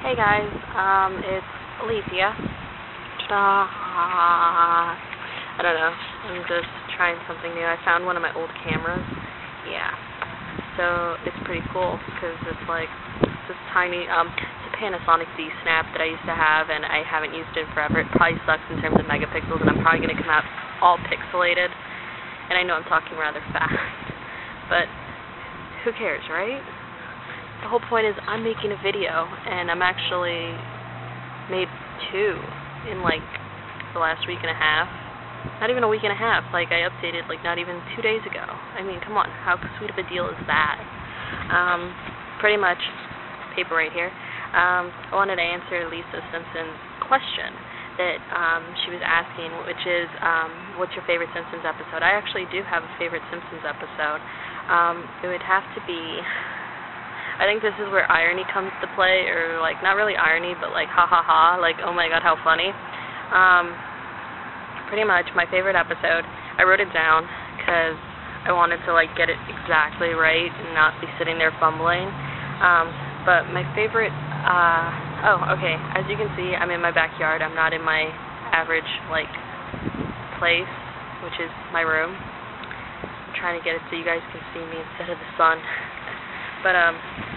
Hey guys, it's Lisa. I don't know, I'm just trying something new. I found one of my old cameras. Yeah, so it's pretty cool because it's like this tiny, it's a Panasonic Z-Snap that I used to have and I haven't used it forever. It probably sucks in terms of megapixels and I'm probably going to come out all pixelated. And I know I'm talking rather fast, but who cares, right? The whole point is I'm making a video, and I'm actually made 2 in like the last week and a half. Not even a week and a half, like I updated like not even 2 days ago. I mean, come on, how sweet of a deal is that? Pretty much, paper right here. I wanted to answer Lisa Simpson's question that she was asking, which is, what's your favorite Simpsons episode? I actually do have a favorite Simpsons episode. It would have to be, I think this is where irony comes to play, or like not really irony, but like ha ha ha, like oh my god, how funny. Pretty much my favorite episode. I wrote it down because I wanted to like get it exactly right and not be sitting there fumbling. But my favorite, okay, as you can see, I'm in my backyard. I'm not in my average like place, which is my room. I'm trying to get it so you guys can see me instead of the sun. But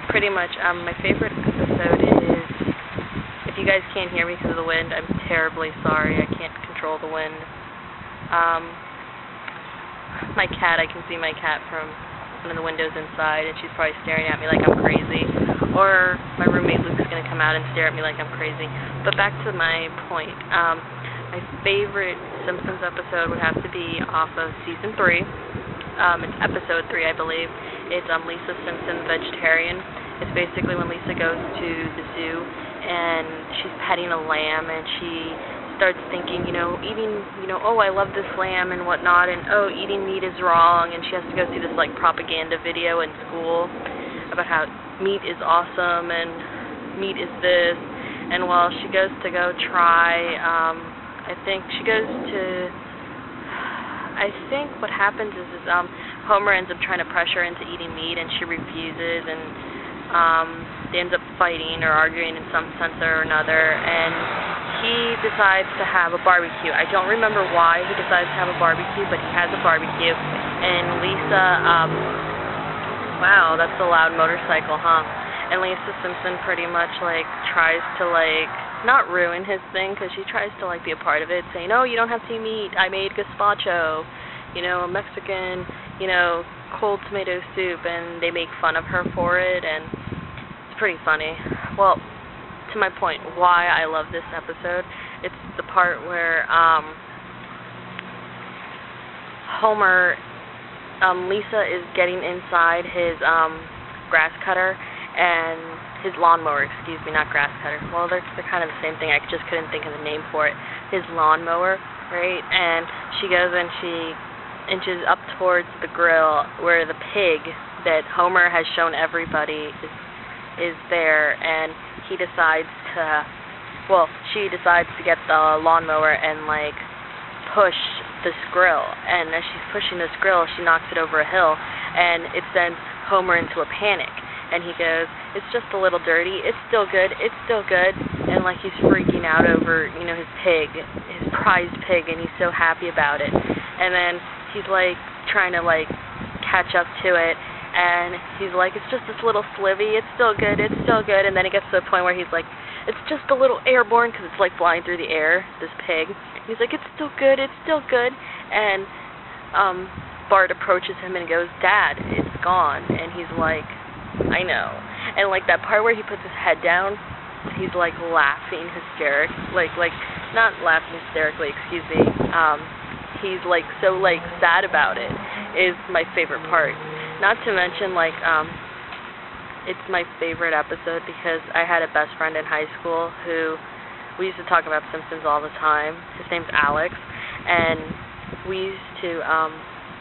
pretty much my favorite episode is, if you guys can't hear me because of the wind, I'm terribly sorry. I can't control the wind. My cat, I can see my cat from one of the windows inside, and she's probably staring at me like I'm crazy. Or my roommate Luke's going to come out and stare at me like I'm crazy. But back to my point. My favorite Simpsons episode would have to be off of Season 3. It's Episode 3, I believe. It's Lisa Simpson, vegetarian. It's basically when Lisa goes to the zoo and she's petting a lamb and she starts thinking, eating, oh, I love this lamb and whatnot, and oh, eating meat is wrong, and she has to go see this like propaganda video in school about how meat is awesome and meat is this. And while she goes to go try, I think what happens is Homer ends up trying to pressure her into eating meat, and she refuses, and they end up fighting or arguing in some sense or another, and he decides to have a barbecue. I don't remember why he decides to have a barbecue, but he has a barbecue, and Lisa, wow, that's a loud motorcycle, huh? And Lisa Simpson pretty much like tries to like not ruin his thing, because she tries to like be a part of it, saying, oh, you don't have to eat meat, I made gazpacho, a Mexican, cold tomato soup, and they make fun of her for it, and it's pretty funny. Well, to my point, why I love this episode, it's the part where Homer, Lisa is getting inside his grass cutter, and his lawnmower, excuse me, not grass cutter. Well, they're kind of the same thing. I just couldn't think of the name for it. His lawnmower, right? And she goes and she inches up towards the grill where the pig that Homer has shown everybody is there, and she decides to get the lawnmower and like push this grill, and as she's pushing this grill, she knocks it over a hill, and it sends Homer into a panic. And he goes, it's just a little dirty, it's still good, and like he's freaking out over, his pig, his prized pig, and he's so happy about it. And then he's like trying to like catch up to it, and he's like, it's just this little slivy, it's still good, and then it gets to the point where he's like, it's just a little airborne, because it's like flying through the air, this pig. He's like, it's still good, and Bart approaches him and goes, Dad, it's gone, and he's like, I know. And like that part where he puts his head down, he's like laughing hysterically, like not laughing hysterically, excuse me. He's like so like sad about it is my favorite part. Not to mention like it's my favorite episode because I had a best friend in high school who we used to talk about Simpsons all the time. His name's Alex, and we used to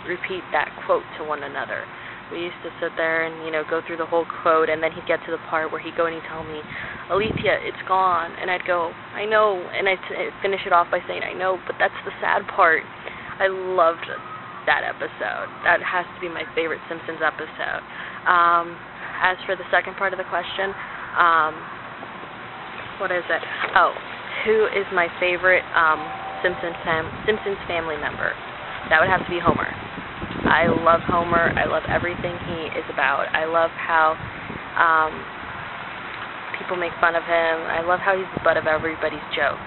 repeat that quote to one another. We used to sit there and, go through the whole quote, and then he'd get to the part where he'd go and he'd tell me, Alethea, it's gone. And I'd go, I know, and I'd finish it off by saying, I know, but that's the sad part. I loved that episode. That has to be my favorite Simpsons episode. As for the second part of the question, What is it? Oh, who is my favorite Simpsons family member? That would have to be Homer. I love Homer. I love everything he is about. I love how people make fun of him. I love how he's the butt of everybody's joke.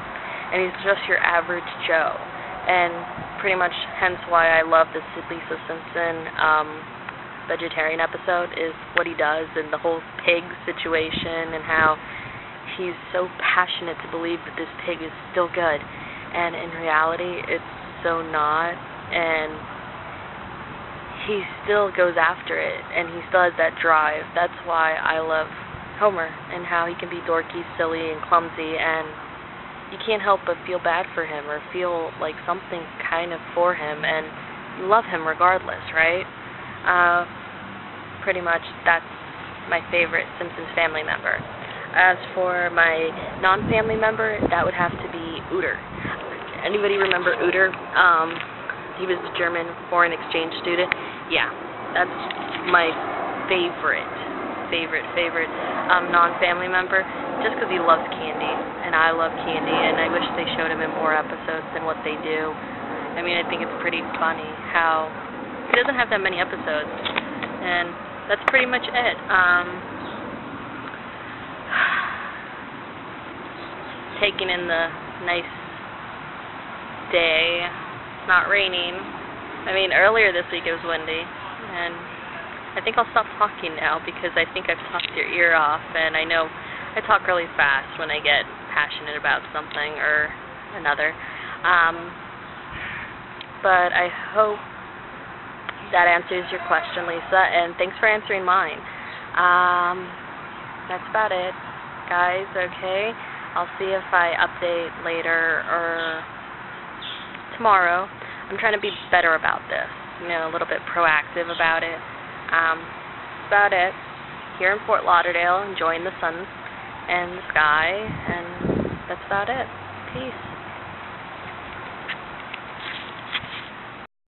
And he's just your average Joe. And pretty much hence why I love this Lisa Simpson vegetarian episode is what he does and the whole pig situation and how he's so passionate to believe that this pig is still good. And in reality, it's so not. And he still goes after it, and he still has that drive. That's why I love Homer and how he can be dorky, silly, and clumsy, and you can't help but feel bad for him or feel like something kind of for him, and you love him regardless, right? Pretty much that's my favorite Simpsons family member. As for my non-family member, that would have to be Uter. Anybody remember Uter? He was the German foreign exchange student. Yeah, that's my favorite non-family member, just because he loves candy, and I love candy, and I wish they showed him in more episodes than what they do. I mean, I think it's pretty funny how he doesn't have that many episodes, and that's pretty much it. Taking in the nice day. It's not raining. I mean, earlier this week it was windy, and I think I'll stop talking now because I think I've talked your ear off, and I know I talk really fast when I get passionate about something or another. But I hope that answers your question, Lisa, and thanks for answering mine. That's about it, guys, okay? I'll see if I update later or tomorrow. I'm trying to be better about this, a little bit proactive about it. That's about it. Here in Fort Lauderdale, enjoying the sun and the sky, and that's about it. Peace.